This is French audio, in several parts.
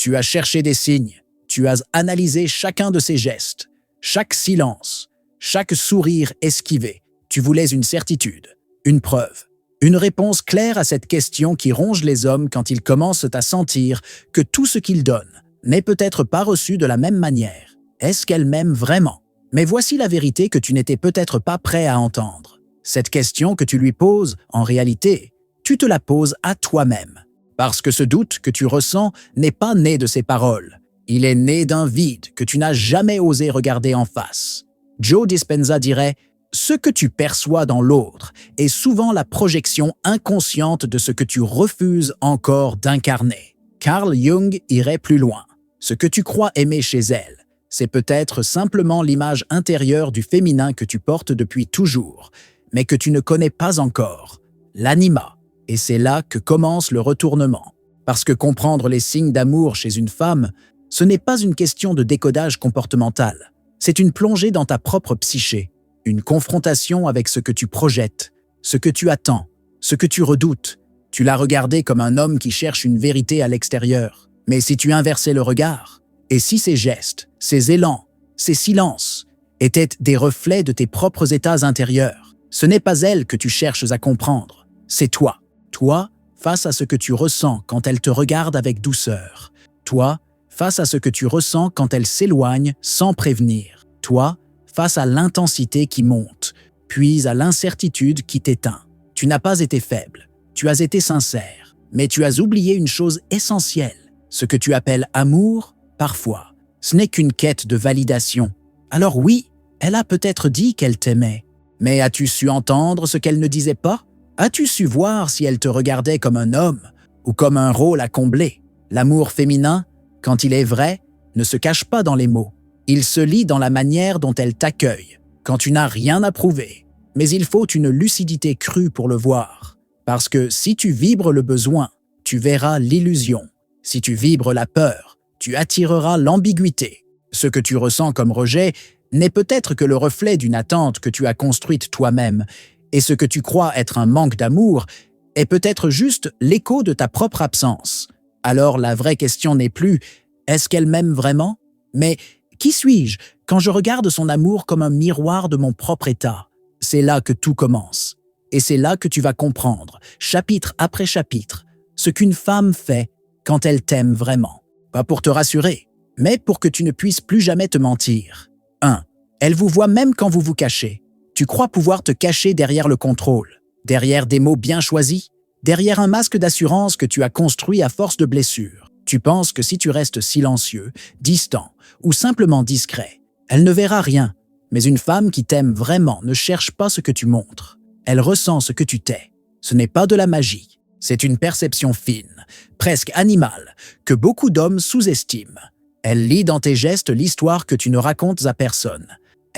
Tu as cherché des signes, tu as analysé chacun de ses gestes, chaque silence, chaque sourire esquivé. Tu voulais une certitude, une preuve, une réponse claire à cette question qui ronge les hommes quand ils commencent à sentir que tout ce qu'ils donnent n'est peut-être pas reçu de la même manière. Est-ce qu'elle m'aime vraiment? Mais voici la vérité que tu n'étais peut-être pas prêt à entendre. Cette question que tu lui poses, en réalité, tu te la poses à toi-même. Parce que ce doute que tu ressens n'est pas né de ces paroles. Il est né d'un vide que tu n'as jamais osé regarder en face. Joe Dispenza dirait « Ce que tu perçois dans l'autre est souvent la projection inconsciente de ce que tu refuses encore d'incarner. » Carl Jung irait plus loin. Ce que tu crois aimer chez elle, c'est peut-être simplement l'image intérieure du féminin que tu portes depuis toujours, mais que tu ne connais pas encore, l'anima. Et c'est là que commence le retournement. Parce que comprendre les signes d'amour chez une femme, ce n'est pas une question de décodage comportemental. C'est une plongée dans ta propre psyché, une confrontation avec ce que tu projettes, ce que tu attends, ce que tu redoutes. Tu l'as regardé comme un homme qui cherche une vérité à l'extérieur. Mais si tu inversais le regard, et si ces gestes, ces élans, ces silences étaient des reflets de tes propres états intérieurs, ce n'est pas elle que tu cherches à comprendre, c'est toi. Toi, face à ce que tu ressens quand elle te regarde avec douceur. Toi, face à ce que tu ressens quand elle s'éloigne sans prévenir. Toi, face à l'intensité qui monte, puis à l'incertitude qui t'éteint. Tu n'as pas été faible, tu as été sincère, mais tu as oublié une chose essentielle. Ce que tu appelles amour, parfois, ce n'est qu'une quête de validation. Alors oui, elle a peut-être dit qu'elle t'aimait, mais as-tu su entendre ce qu'elle ne disait pas? As-tu su voir si elle te regardait comme un homme ou comme un rôle à combler? L'amour féminin, quand il est vrai, ne se cache pas dans les mots. Il se lit dans la manière dont elle t'accueille, quand tu n'as rien à prouver. Mais il faut une lucidité crue pour le voir. Parce que si tu vibres le besoin, tu verras l'illusion. Si tu vibres la peur, tu attireras l'ambiguïté. Ce que tu ressens comme rejet n'est peut-être que le reflet d'une attente que tu as construite toi-même, et ce que tu crois être un manque d'amour est peut-être juste l'écho de ta propre absence. Alors la vraie question n'est plus « est-ce qu'elle m'aime vraiment ?» mais « qui suis-je quand je regarde son amour comme un miroir de mon propre état ?» C'est là que tout commence. Et c'est là que tu vas comprendre, chapitre après chapitre, ce qu'une femme fait quand elle t'aime vraiment. Pas pour te rassurer, mais pour que tu ne puisses plus jamais te mentir. 1. Elle vous voit même quand vous vous cachez. Tu crois pouvoir te cacher derrière le contrôle, derrière des mots bien choisis, derrière un masque d'assurance que tu as construit à force de blessures. Tu penses que si tu restes silencieux, distant ou simplement discret, elle ne verra rien. Mais une femme qui t'aime vraiment ne cherche pas ce que tu montres. Elle ressent ce que tu tais. Ce n'est pas de la magie. C'est une perception fine, presque animale, que beaucoup d'hommes sous-estiment. Elle lit dans tes gestes l'histoire que tu ne racontes à personne.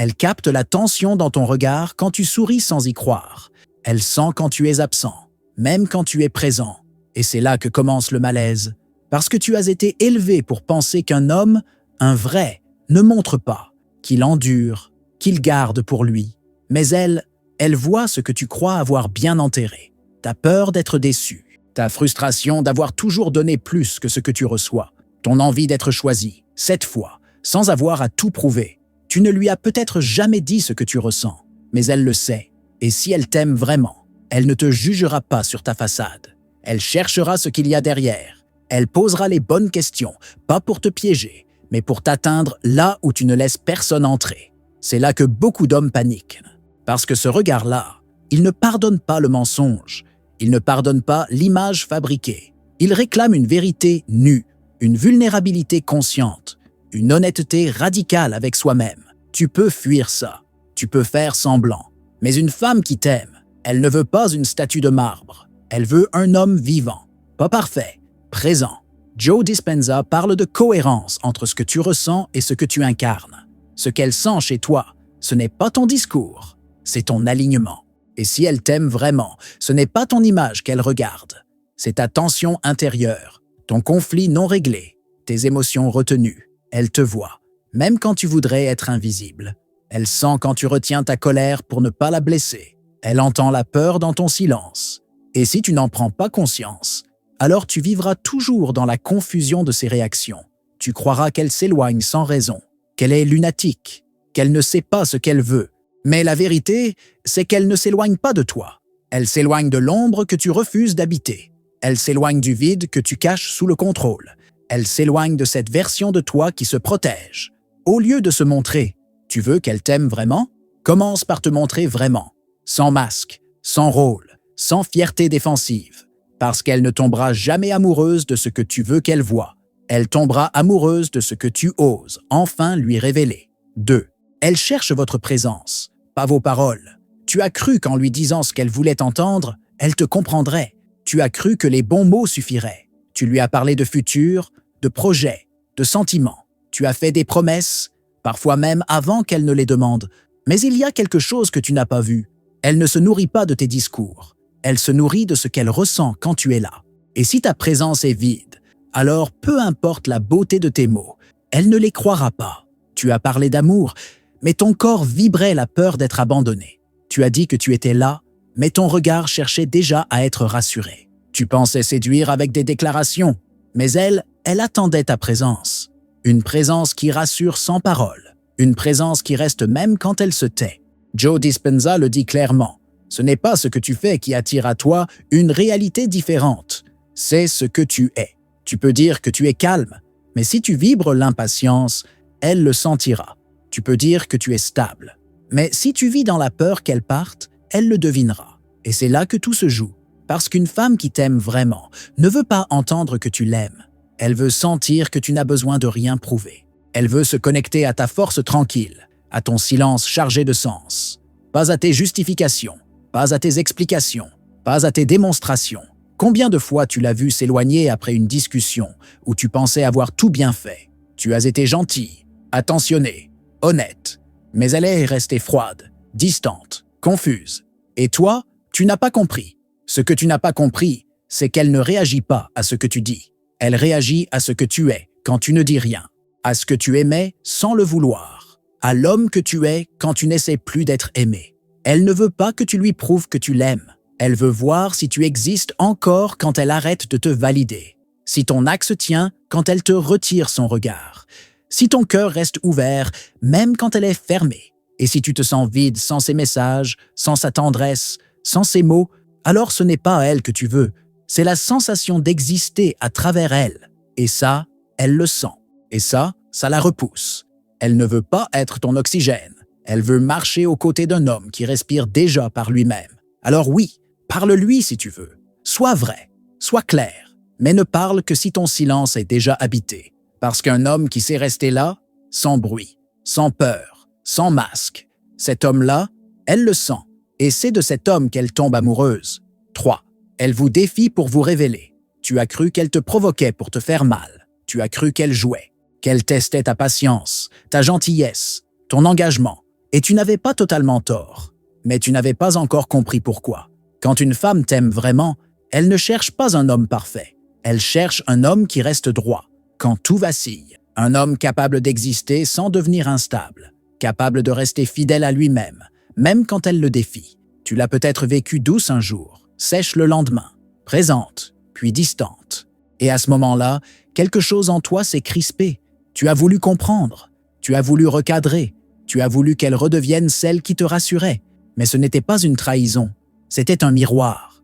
Elle capte la tension dans ton regard quand tu souris sans y croire. Elle sent quand tu es absent, même quand tu es présent. Et c'est là que commence le malaise. Parce que tu as été élevé pour penser qu'un homme, un vrai, ne montre pas, qu'il endure, qu'il garde pour lui. Mais elle voit ce que tu crois avoir bien enterré. Ta peur d'être déçu, ta frustration d'avoir toujours donné plus que ce que tu reçois, ton envie d'être choisi, cette fois, sans avoir à tout prouver. Tu ne lui as peut-être jamais dit ce que tu ressens, mais elle le sait. Et si elle t'aime vraiment, elle ne te jugera pas sur ta façade. Elle cherchera ce qu'il y a derrière. Elle posera les bonnes questions, pas pour te piéger, mais pour t'atteindre là où tu ne laisses personne entrer. C'est là que beaucoup d'hommes paniquent. Parce que ce regard-là, il ne pardonne pas le mensonge. Il ne pardonne pas l'image fabriquée. Il réclame une vérité nue, une vulnérabilité consciente, une honnêteté radicale avec soi-même. Tu peux fuir ça. Tu peux faire semblant. Mais une femme qui t'aime, elle ne veut pas une statue de marbre. Elle veut un homme vivant, pas parfait, présent. Joe Dispenza parle de cohérence entre ce que tu ressens et ce que tu incarnes. Ce qu'elle sent chez toi, ce n'est pas ton discours, c'est ton alignement. Et si elle t'aime vraiment, ce n'est pas ton image qu'elle regarde, c'est ta tension intérieure, ton conflit non réglé, tes émotions retenues. Elle te voit, même quand tu voudrais être invisible. Elle sent quand tu retiens ta colère pour ne pas la blesser. Elle entend la peur dans ton silence. Et si tu n'en prends pas conscience, alors tu vivras toujours dans la confusion de ses réactions. Tu croiras qu'elle s'éloigne sans raison, qu'elle est lunatique, qu'elle ne sait pas ce qu'elle veut. Mais la vérité, c'est qu'elle ne s'éloigne pas de toi. Elle s'éloigne de l'ombre que tu refuses d'habiter. Elle s'éloigne du vide que tu caches sous le contrôle. Elle s'éloigne de cette version de toi qui se protège. Au lieu de se montrer, tu veux qu'elle t'aime vraiment? Commence par te montrer vraiment, sans masque, sans rôle, sans fierté défensive, parce qu'elle ne tombera jamais amoureuse de ce que tu veux qu'elle voie. Elle tombera amoureuse de ce que tu oses enfin lui révéler. 2. Elle cherche votre présence, pas vos paroles. Tu as cru qu'en lui disant ce qu'elle voulait entendre, elle te comprendrait. Tu as cru que les bons mots suffiraient. Tu lui as parlé de futur, de projet, de sentiments. Tu as fait des promesses, parfois même avant qu'elle ne les demande. Mais il y a quelque chose que tu n'as pas vu. Elle ne se nourrit pas de tes discours. Elle se nourrit de ce qu'elle ressent quand tu es là. Et si ta présence est vide, alors peu importe la beauté de tes mots, elle ne les croira pas. Tu as parlé d'amour, mais ton corps vibrait la peur d'être abandonné. Tu as dit que tu étais là, mais ton regard cherchait déjà à être rassuré. Tu pensais séduire avec des déclarations, mais elle attendait ta présence. Une présence qui rassure sans parole, une présence qui reste même quand elle se tait. Joe Dispenza le dit clairement. Ce n'est pas ce que tu fais qui attire à toi une réalité différente. C'est ce que tu es. Tu peux dire que tu es calme, mais si tu vibres l'impatience, elle le sentira. Tu peux dire que tu es stable, mais si tu vis dans la peur qu'elle parte, elle le devinera. Et c'est là que tout se joue. Parce qu'une femme qui t'aime vraiment ne veut pas entendre que tu l'aimes. Elle veut sentir que tu n'as besoin de rien prouver. Elle veut se connecter à ta force tranquille, à ton silence chargé de sens. Pas à tes justifications, pas à tes explications, pas à tes démonstrations. Combien de fois tu l'as vu s'éloigner après une discussion où tu pensais avoir tout bien fait? Tu as été gentil, attentionné, honnête, mais elle est restée froide, distante, confuse. Et toi, tu n'as pas compris. Ce que tu n'as pas compris, c'est qu'elle ne réagit pas à ce que tu dis. Elle réagit à ce que tu es quand tu ne dis rien, à ce que tu aimais sans le vouloir, à l'homme que tu es quand tu n'essaies plus d'être aimé. Elle ne veut pas que tu lui prouves que tu l'aimes. Elle veut voir si tu existes encore quand elle arrête de te valider, si ton axe tient quand elle te retire son regard, si ton cœur reste ouvert même quand elle est fermée, et si tu te sens vide sans ses messages, sans sa tendresse, sans ses mots, alors ce n'est pas elle que tu veux, c'est la sensation d'exister à travers elle. Et ça, elle le sent. Et ça la repousse. Elle ne veut pas être ton oxygène. Elle veut marcher aux côtés d'un homme qui respire déjà par lui-même. Alors oui, parle-lui si tu veux. Sois vrai, sois clair, mais ne parle que si ton silence est déjà habité. Parce qu'un homme qui sait rester là, sans bruit, sans peur, sans masque, cet homme-là, elle le sent. Et c'est de cet homme qu'elle tombe amoureuse. 3. Elle vous défie pour vous révéler. Tu as cru qu'elle te provoquait pour te faire mal. Tu as cru qu'elle jouait, qu'elle testait ta patience, ta gentillesse, ton engagement. Et tu n'avais pas totalement tort. Mais tu n'avais pas encore compris pourquoi. Quand une femme t'aime vraiment, elle ne cherche pas un homme parfait. Elle cherche un homme qui reste droit, quand tout vacille. Un homme capable d'exister sans devenir instable, capable de rester fidèle à lui-même, même quand elle le défie. Tu l'as peut-être vécu douce un jour, sèche le lendemain, présente, puis distante. Et à ce moment-là, quelque chose en toi s'est crispé. Tu as voulu comprendre, tu as voulu recadrer, tu as voulu qu'elle redevienne celle qui te rassurait. Mais ce n'était pas une trahison, c'était un miroir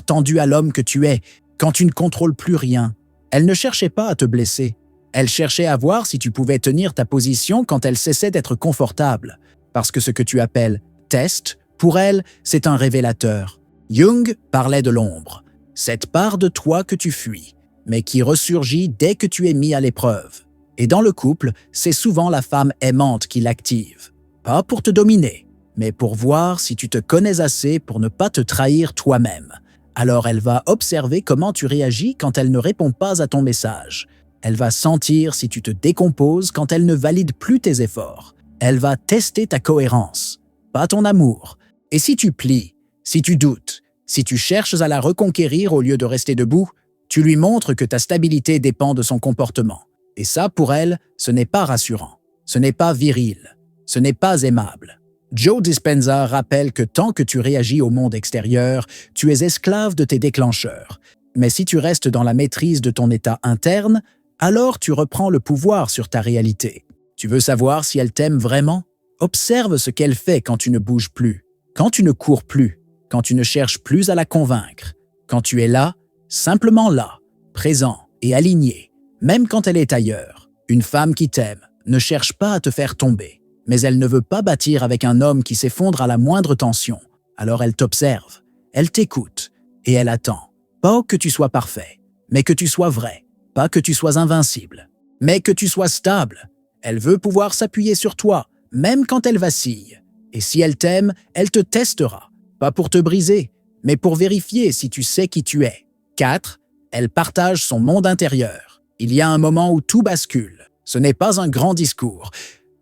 tendu à l'homme que tu es quand tu ne contrôles plus rien. Elle ne cherchait pas à te blesser, elle cherchait à voir si tu pouvais tenir ta position quand elle cessait d'être confortable. Parce que ce que tu appelles « test », pour elle, c'est un révélateur. Jung parlait de l'ombre, cette part de toi que tu fuis, mais qui ressurgit dès que tu es mis à l'épreuve. Et dans le couple, c'est souvent la femme aimante qui l'active. Pas pour te dominer, mais pour voir si tu te connais assez pour ne pas te trahir toi-même. Alors elle va observer comment tu réagis quand elle ne répond pas à ton message. Elle va sentir si tu te décomposes quand elle ne valide plus tes efforts. Elle va tester ta cohérence, pas ton amour. Et si tu plies, si tu doutes, si tu cherches à la reconquérir au lieu de rester debout, tu lui montres que ta stabilité dépend de son comportement. Et ça, pour elle, ce n'est pas rassurant, ce n'est pas viril, ce n'est pas aimable. Joe Dispenza rappelle que tant que tu réagis au monde extérieur, tu es esclave de tes déclencheurs. Mais si tu restes dans la maîtrise de ton état interne, alors tu reprends le pouvoir sur ta réalité. Tu veux savoir si elle t'aime vraiment? Observe ce qu'elle fait quand tu ne bouges plus, quand tu ne cours plus, quand tu ne cherches plus à la convaincre, quand tu es là, simplement là, présent et aligné, même quand elle est ailleurs. Une femme qui t'aime ne cherche pas à te faire tomber, mais elle ne veut pas bâtir avec un homme qui s'effondre à la moindre tension. Alors elle t'observe, elle t'écoute et elle attend. Pas que tu sois parfait, mais que tu sois vrai. Pas que tu sois invincible, mais que tu sois stable. Elle veut pouvoir s'appuyer sur toi, même quand elle vacille. Et si elle t'aime, elle te testera. Pas pour te briser, mais pour vérifier si tu sais qui tu es. 4. Elle partage son monde intérieur. Il y a un moment où tout bascule. Ce n'est pas un grand discours.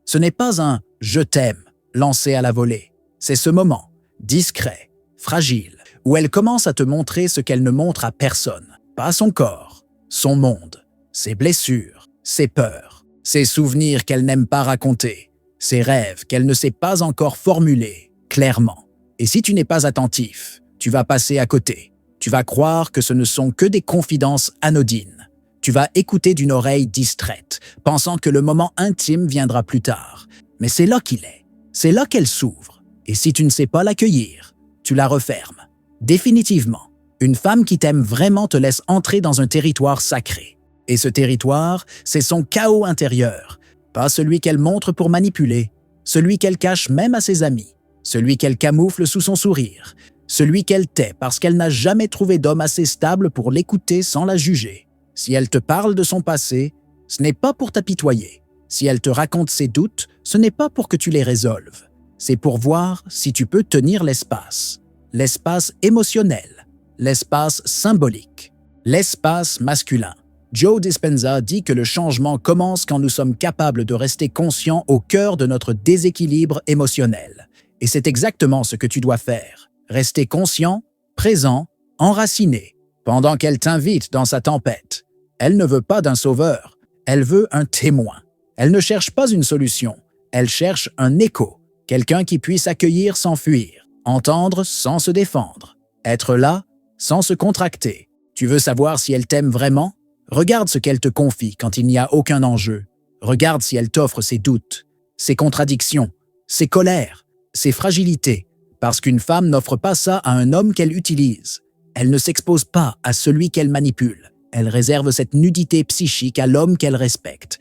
Ce n'est pas un « je t'aime » lancé à la volée. C'est ce moment, discret, fragile, où elle commence à te montrer ce qu'elle ne montre à personne. Pas son corps, son monde, ses blessures, ses peurs, ses souvenirs qu'elle n'aime pas raconter, ses rêves qu'elle ne sait pas encore formuler clairement. Et si tu n'es pas attentif, tu vas passer à côté. Tu vas croire que ce ne sont que des confidences anodines. Tu vas écouter d'une oreille distraite, pensant que le moment intime viendra plus tard. Mais c'est là qu'il est. C'est là qu'elle s'ouvre. Et si tu ne sais pas l'accueillir, tu la refermes. Définitivement, une femme qui t'aime vraiment te laisse entrer dans un territoire sacré. Et ce territoire, c'est son chaos intérieur. Pas celui qu'elle montre pour manipuler, celui qu'elle cache même à ses amis, celui qu'elle camoufle sous son sourire, celui qu'elle tait parce qu'elle n'a jamais trouvé d'homme assez stable pour l'écouter sans la juger. Si elle te parle de son passé, ce n'est pas pour t'apitoyer. Si elle te raconte ses doutes, ce n'est pas pour que tu les résolves. C'est pour voir si tu peux tenir l'espace. L'espace émotionnel, l'espace symbolique, l'espace masculin. Joe Dispenza dit que le changement commence quand nous sommes capables de rester conscients au cœur de notre déséquilibre émotionnel. Et c'est exactement ce que tu dois faire. Rester conscient, présent, enraciné, pendant qu'elle t'invite dans sa tempête. Elle ne veut pas d'un sauveur, elle veut un témoin. Elle ne cherche pas une solution, elle cherche un écho, quelqu'un qui puisse accueillir sans fuir, entendre sans se défendre, être là sans se contracter. Tu veux savoir si elle t'aime vraiment? Regarde ce qu'elle te confie quand il n'y a aucun enjeu. Regarde si elle t'offre ses doutes, ses contradictions, ses colères, ses fragilités, parce qu'une femme n'offre pas ça à un homme qu'elle utilise. Elle ne s'expose pas à celui qu'elle manipule. Elle réserve cette nudité psychique à l'homme qu'elle respecte.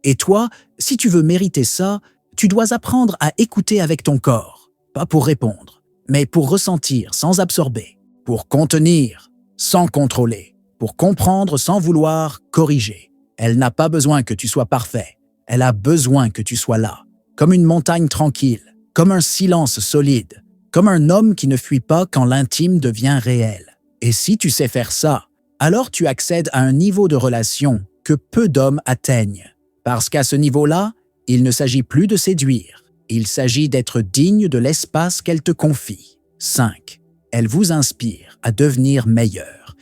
Et toi, si tu veux mériter ça, tu dois apprendre à écouter avec ton corps, pas pour répondre, mais pour ressentir sans absorber, pour contenir sans contrôler, pour comprendre sans vouloir corriger. Elle n'a pas besoin que tu sois parfait, elle a besoin que tu sois là, comme une montagne tranquille, comme un silence solide, comme un homme qui ne fuit pas quand l'intime devient réel. Et si tu sais faire ça, alors tu accèdes à un niveau de relation que peu d'hommes atteignent. Parce qu'à ce niveau-là, il ne s'agit plus de séduire, il s'agit d'être digne de l'espace qu'elle te confie. 5. Elle vous inspire à devenir meilleur.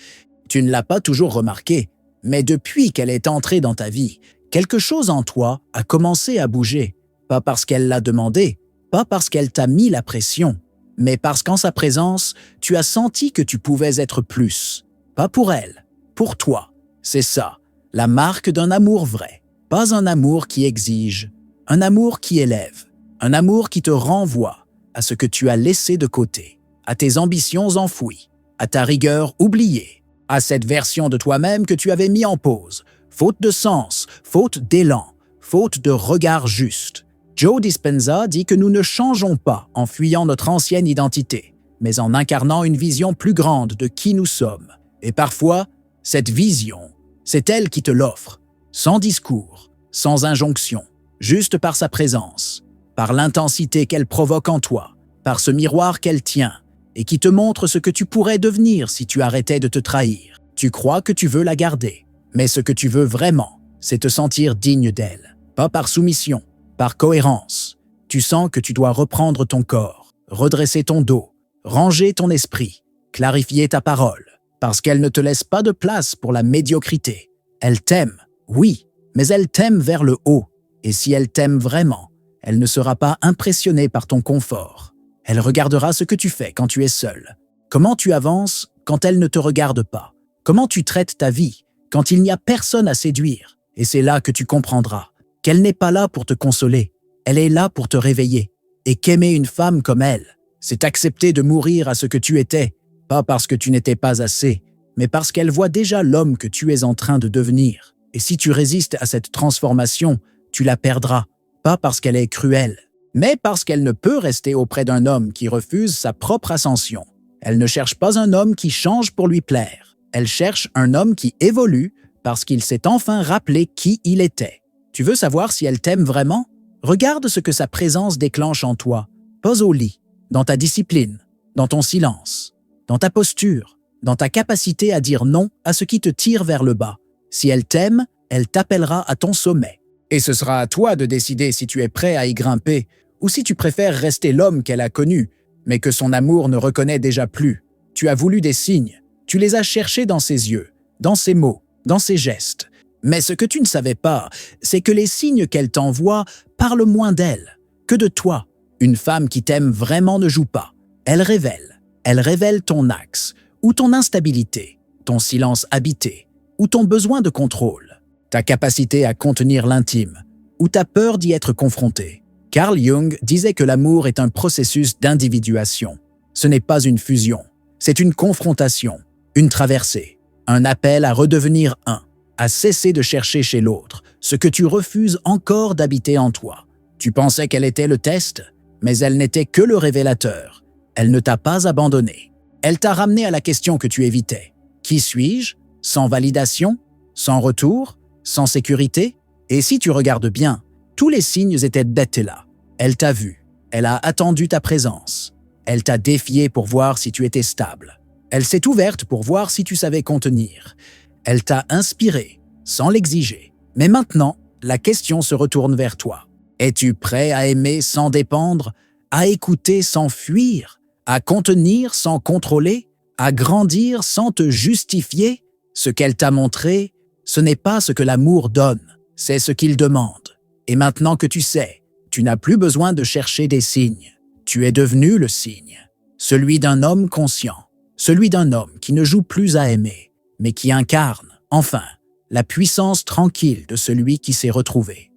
Tu ne l'as pas toujours remarqué, mais depuis qu'elle est entrée dans ta vie, quelque chose en toi a commencé à bouger. Pas parce qu'elle l'a demandé, pas parce qu'elle t'a mis la pression, mais parce qu'en sa présence, tu as senti que tu pouvais être plus. Pas pour elle, pour toi. C'est ça, la marque d'un amour vrai. Pas un amour qui exige, un amour qui élève, un amour qui te renvoie à ce que tu as laissé de côté, à tes ambitions enfouies, à ta rigueur oubliée, à cette version de toi-même que tu avais mis en pause, faute de sens, faute d'élan, faute de regard juste. Joe Dispenza dit que nous ne changeons pas en fuyant notre ancienne identité, mais en incarnant une vision plus grande de qui nous sommes. Et parfois, cette vision, c'est elle qui te l'offre, sans discours, sans injonction, juste par sa présence, par l'intensité qu'elle provoque en toi, par ce miroir qu'elle tient et qui te montre ce que tu pourrais devenir si tu arrêtais de te trahir. Tu crois que tu veux la garder, mais ce que tu veux vraiment, c'est te sentir digne d'elle, pas par soumission, par cohérence. Tu sens que tu dois reprendre ton corps, redresser ton dos, ranger ton esprit, clarifier ta parole, parce qu'elle ne te laisse pas de place pour la médiocrité. Elle t'aime, oui, mais elle t'aime vers le haut. Et si elle t'aime vraiment, elle ne sera pas impressionnée par ton confort. Elle regardera ce que tu fais quand tu es seul, comment tu avances quand elle ne te regarde pas, comment tu traites ta vie quand il n'y a personne à séduire. Et c'est là que tu comprendras qu'elle n'est pas là pour te consoler, elle est là pour te réveiller. Et qu'aimer une femme comme elle, c'est accepter de mourir à ce que tu étais, pas parce que tu n'étais pas assez, mais parce qu'elle voit déjà l'homme que tu es en train de devenir. Et si tu résistes à cette transformation, tu la perdras, pas parce qu'elle est cruelle, mais parce qu'elle ne peut rester auprès d'un homme qui refuse sa propre ascension. Elle ne cherche pas un homme qui change pour lui plaire. Elle cherche un homme qui évolue parce qu'il s'est enfin rappelé qui il était. Tu veux savoir si elle t'aime vraiment? Regarde ce que sa présence déclenche en toi, pas au lit, dans ta discipline, dans ton silence, dans ta posture, dans ta capacité à dire non à ce qui te tire vers le bas. Si elle t'aime, elle t'appellera à ton sommet. Et ce sera à toi de décider si tu es prêt à y grimper ou si tu préfères rester l'homme qu'elle a connu, mais que son amour ne reconnaît déjà plus. Tu as voulu des signes, tu les as cherchés dans ses yeux, dans ses mots, dans ses gestes. Mais ce que tu ne savais pas, c'est que les signes qu'elle t'envoie parlent moins d'elle que de toi. Une femme qui t'aime vraiment ne joue pas. Elle révèle ton axe, ou ton instabilité, ton silence habité, ou ton besoin de contrôle, ta capacité à contenir l'intime, ou ta peur d'y être confronté. Carl Jung disait que l'amour est un processus d'individuation. Ce n'est pas une fusion, c'est une confrontation, une traversée, un appel à redevenir un, à cesser de chercher chez l'autre ce que tu refuses encore d'habiter en toi. Tu pensais qu'elle était le test, mais elle n'était que le révélateur. Elle ne t'a pas abandonné. Elle t'a ramené à la question que tu évitais. Qui suis-je? Sans validation? Sans retour? Sans sécurité? Et si tu regardes bien, tous les signes étaient d'être là. Elle t'a vu. Elle a attendu ta présence. Elle t'a défié pour voir si tu étais stable. Elle s'est ouverte pour voir si tu savais contenir. Elle t'a inspiré, sans l'exiger. Mais maintenant, la question se retourne vers toi. Es-tu prêt à aimer sans dépendre, à écouter sans fuir, à contenir sans contrôler, à grandir sans te justifier? Ce qu'elle t'a montré, ce n'est pas ce que l'amour donne, c'est ce qu'il demande. Et maintenant que tu sais, tu n'as plus besoin de chercher des signes. Tu es devenu le signe, celui d'un homme conscient, celui d'un homme qui ne joue plus à aimer, mais qui incarne, enfin, la puissance tranquille de celui qui s'est retrouvé.